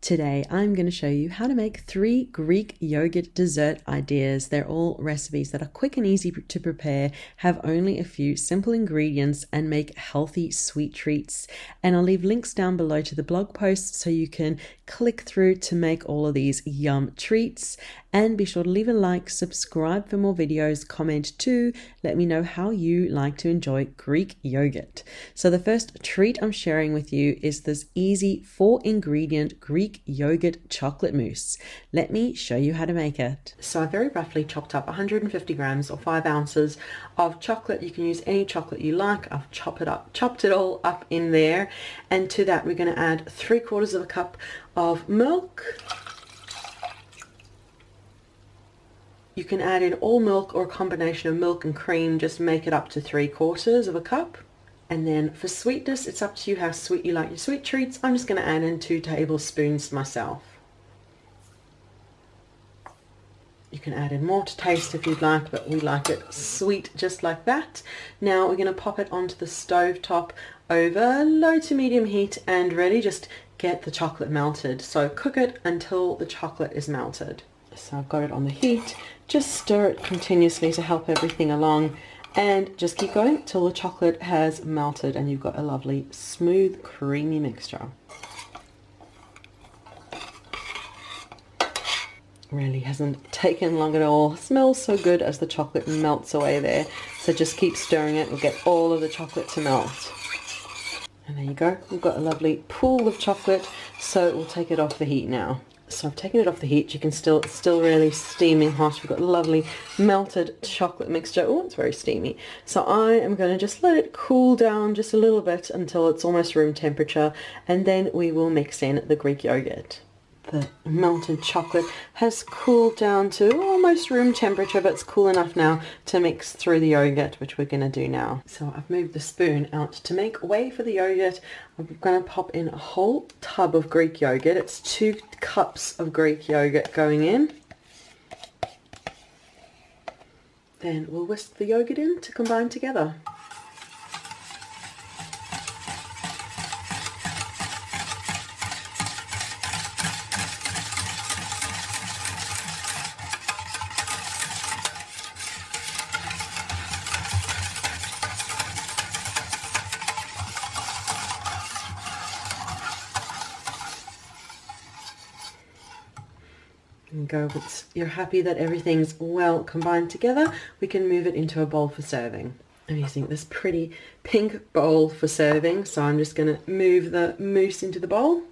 Today I'm going to show you how to make 3 Greek yogurt dessert ideas. They're all recipes that are quick and easy to prepare, have only a few simple ingredients, and make healthy sweet treats. And I'll leave links down below to the blog post so you can click through to make all of these yum treats. And be sure to leave a like, subscribe for more videos, comment too. Let me know how you like to enjoy Greek yogurt. So the first treat I'm sharing with you is this easy 4-ingredient Greek yogurt chocolate mousse. Let me show you how to make it. So I very roughly chopped up 150 grams or 5 ounces of chocolate. You can use any chocolate you like. I've chopped it all up in there. And to that we're going to add 3/4 of a cup of milk. You can add in all milk or a combination of milk and cream, just make it up to 3/4 of a cup. And then for sweetness, it's up to you how sweet you like your sweet treats. I'm just going to add in 2 tablespoons myself. You can add in more to taste if you'd like, but we like it sweet just like that. Now we're going to pop it onto the stove top over low to medium heat and really just get the chocolate melted. So cook it until the chocolate is melted. So I've got it on the heat. Just stir it continuously to help everything along, and just keep going till the chocolate has melted and you've got a lovely smooth creamy mixture. Really hasn't taken long at all. It smells so good as the chocolate melts away there. So just keep stirring it. We'll get all of the chocolate to melt. And there you go. We've got a lovely pool of chocolate. So we'll take it off the heat now. So I've taken it off the heat. You can it's still really steaming hot. We've got lovely melted chocolate mixture. Oh, it's very steamy. So I am going to just let it cool down just a little bit until it's almost room temperature, and then we will mix in the Greek yogurt. The melted chocolate has cooled down to almost room temperature, but it's cool enough now to mix through the yogurt, which we're going to do now. So I've moved the spoon out to make way for the yogurt. I'm going to pop in a whole tub of Greek yogurt. It's 2 cups of Greek yogurt going in. Then we'll whisk the yogurt in to combine together. And go once you're happy that everything's well combined together, we can move it into a bowl for serving. I'm using this pretty pink bowl for serving, so I'm just going to move the mousse into the bowl.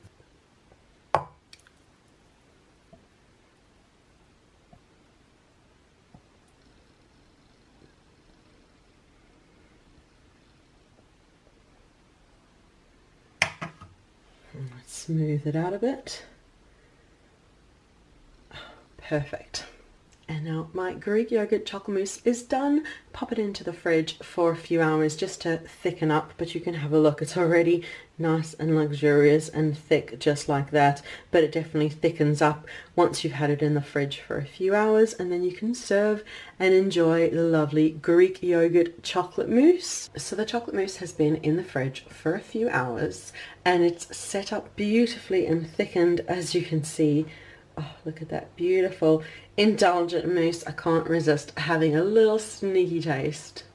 And let's smooth it out a bit. Perfect. And now my Greek yogurt chocolate mousse is done. Pop it into the fridge for a few hours just to thicken up, but you can have a look. It's already nice and luxurious and thick just like that, but it definitely thickens up once you've had it in the fridge for a few hours, and then you can serve and enjoy the lovely Greek yogurt chocolate mousse. So the chocolate mousse has been in the fridge for a few hours and it's set up beautifully and thickened, as you can see. Oh, look at that beautiful indulgent mousse. I can't resist having a little sneaky taste.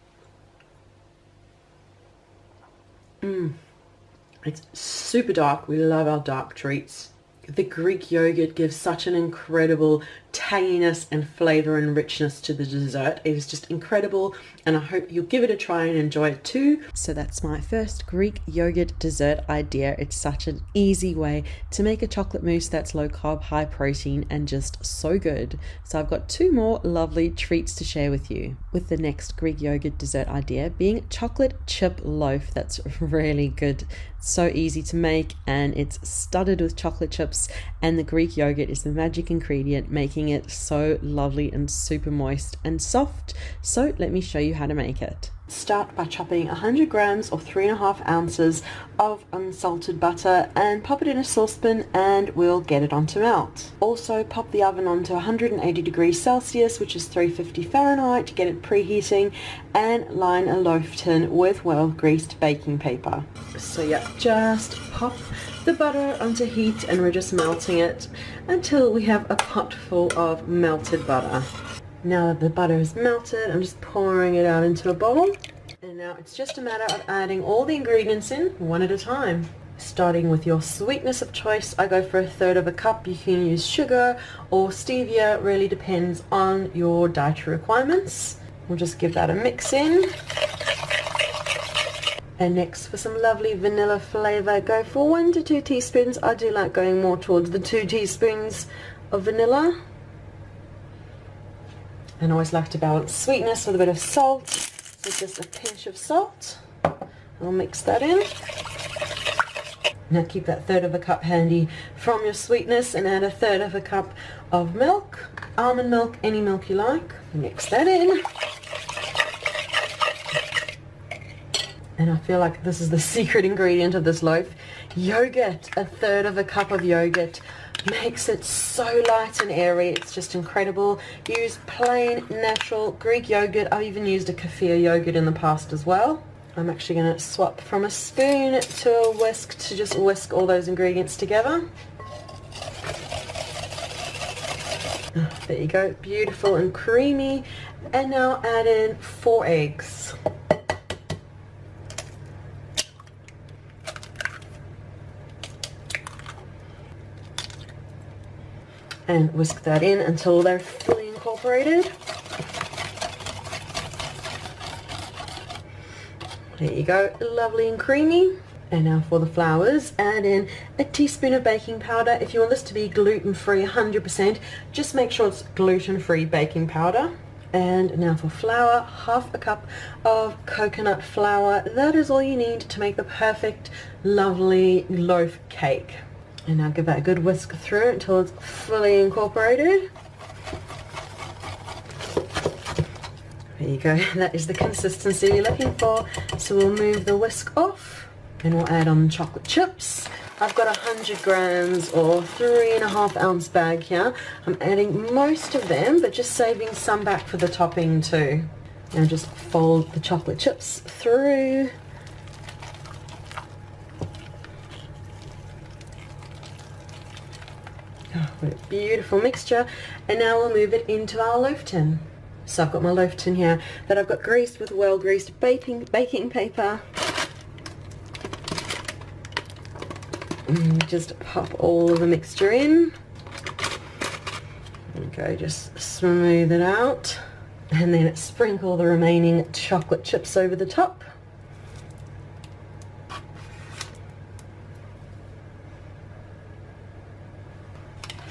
It's super dark. We love our dark treats. The Greek yogurt gives such an incredible tanginess and flavor and richness to the dessert. It is just incredible, and I hope you'll give it a try and enjoy it too. So that's my first Greek yogurt dessert idea. It's such an easy way to make a chocolate mousse that's low carb, high protein, and just so good. So I've got 2 more lovely treats to share with you, with the next Greek yogurt dessert idea being chocolate chip loaf. That's really good. So easy to make, and it's studded with chocolate chips, and the Greek yogurt is the magic ingredient, making it so lovely and super moist and soft. So let me show you how to make it. Start by chopping 100 grams or 3.5 ounces of unsalted butter and pop it in a saucepan, and we'll get it on to melt. Also pop the oven onto 180 degrees Celsius, which is 350 Fahrenheit, to get it preheating, and line a loaf tin with well greased baking paper. So yeah, just pop the butter onto heat and we're just melting it until we have a pot full of melted butter. Now that the butter is melted, I'm just pouring it out into a bowl. And now it's just a matter of adding all the ingredients in one at a time. Starting with your sweetness of choice, I go for 1/3 cup. You can use sugar or stevia, really depends on your dietary requirements. We'll just give that a mix in. And next, for some lovely vanilla flavor, go for 1 to 2 teaspoons. I do like going more towards the 2 teaspoons of vanilla. And I always like to balance sweetness with a bit of salt. So just a pinch of salt. I'll mix that in. Now keep that 1/3 cup handy from your sweetness and add 1/3 cup of milk, almond milk, any milk you like. Mix that in. And I feel like this is the secret ingredient of this loaf. Yogurt, 1/3 cup of yogurt makes it so light and airy. It's just incredible. Use plain, natural Greek yogurt. I've even used a kefir yogurt in the past as well. I'm actually going to swap from a spoon to a whisk to just whisk all those ingredients together. There you go, beautiful and creamy. And now add in 4 eggs. And whisk that in until they're fully incorporated. There you go, lovely and creamy. And now for the flours, add in a teaspoon of baking powder. If you want this to be gluten-free 100%, just make sure it's gluten-free baking powder. And now for flour, 1/2 cup of coconut flour. That is all you need to make the perfect, lovely loaf cake. And now give that a good whisk through until it's fully incorporated. There you go, that is the consistency you're looking for. So we'll move the whisk off and we'll add on chocolate chips. I've got 100 grams or 3.5 ounce bag here. I'm adding most of them, but just saving some back for the topping too. Now just fold the chocolate chips through. Oh, what a beautiful mixture. And now we'll move it into our loaf tin. So I've got my loaf tin here that I've got greased with well-greased baking paper. And just pop all of the mixture in. There we go, just smooth it out. And then sprinkle the remaining chocolate chips over the top.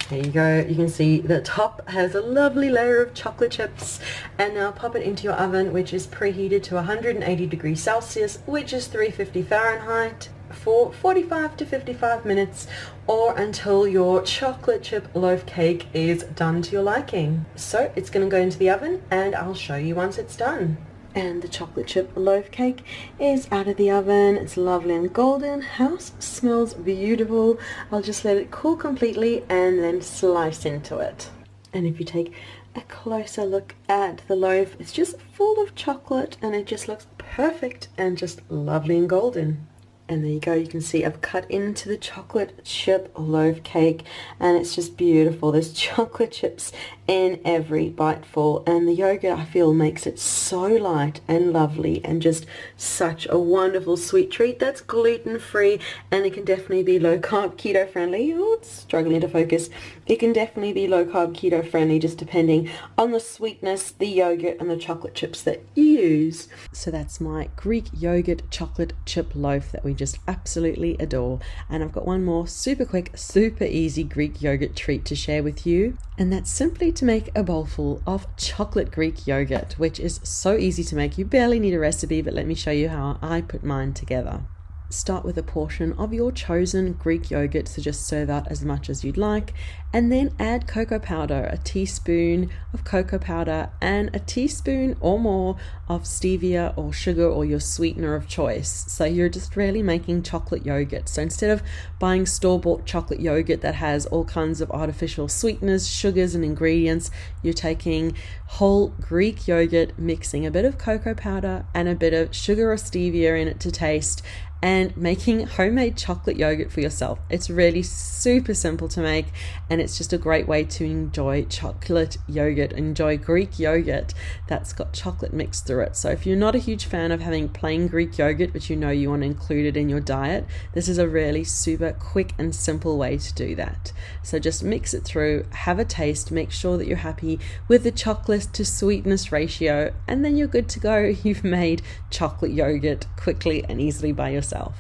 There you go, you can see the top has a lovely layer of chocolate chips. And now pop it into your oven, which is preheated to 180 degrees Celsius, which is 350 Fahrenheit, for 45 to 55 minutes, or until your chocolate chip loaf cake is done to your liking. So it's going to go into the oven and I'll show you once it's done. And the chocolate chip loaf cake is out of the oven. It's lovely and golden. House smells beautiful. I'll just let it cool completely and then slice into it. And if you take a closer look at the loaf, it's just full of chocolate and it just looks perfect and just lovely and golden. And there you go, you can see I've cut into the chocolate chip loaf cake and it's just beautiful. There's chocolate chips in every biteful, and the yogurt I feel makes it so light and lovely and just such a wonderful sweet treat that's gluten-free, and it can definitely be low-carb keto friendly. Oh, it's struggling to focus. It can definitely be low-carb keto friendly just depending on the sweetness, the yogurt and the chocolate chips that you use. So that's my Greek yogurt chocolate chip loaf that we just absolutely adore. And I've got one more super quick, super easy Greek yogurt treat to share with you, and that's simply to make a bowl full of chocolate Greek yogurt, which is so easy to make. You barely need a recipe, but let me show you how I put mine together. Start with a portion of your chosen Greek yogurt, so just serve out as much as you'd like, and then add cocoa powder, a teaspoon of cocoa powder and a teaspoon or more of stevia or sugar or your sweetener of choice. So you're just really making chocolate yogurt. So instead of buying store-bought chocolate yogurt that has all kinds of artificial sweeteners, sugars and ingredients, you're taking whole Greek yogurt, mixing a bit of cocoa powder and a bit of sugar or stevia in it to taste, and making homemade chocolate yogurt for yourself. It's really super simple to make, and it's just a great way to enjoy chocolate yogurt, enjoy Greek yogurt that's got chocolate mixed through it. So if you're not a huge fan of having plain Greek yogurt, but you know you want to include it in your diet, this is a really super quick and simple way to do that. So just mix it through, have a taste, make sure that you're happy with the chocolate to sweetness ratio, and then you're good to go. You've made chocolate yogurt quickly and easily by yourself.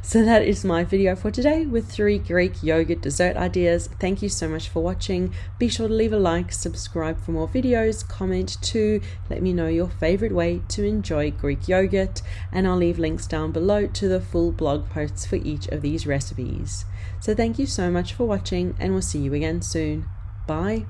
So that is my video for today with 3 Greek yogurt dessert ideas. Thank you so much for watching. Be sure to leave a like, subscribe for more videos, comment too, let me know your favorite way to enjoy Greek yogurt, and I'll leave links down below to the full blog posts for each of these recipes. So thank you so much for watching, and we'll see you again soon. Bye.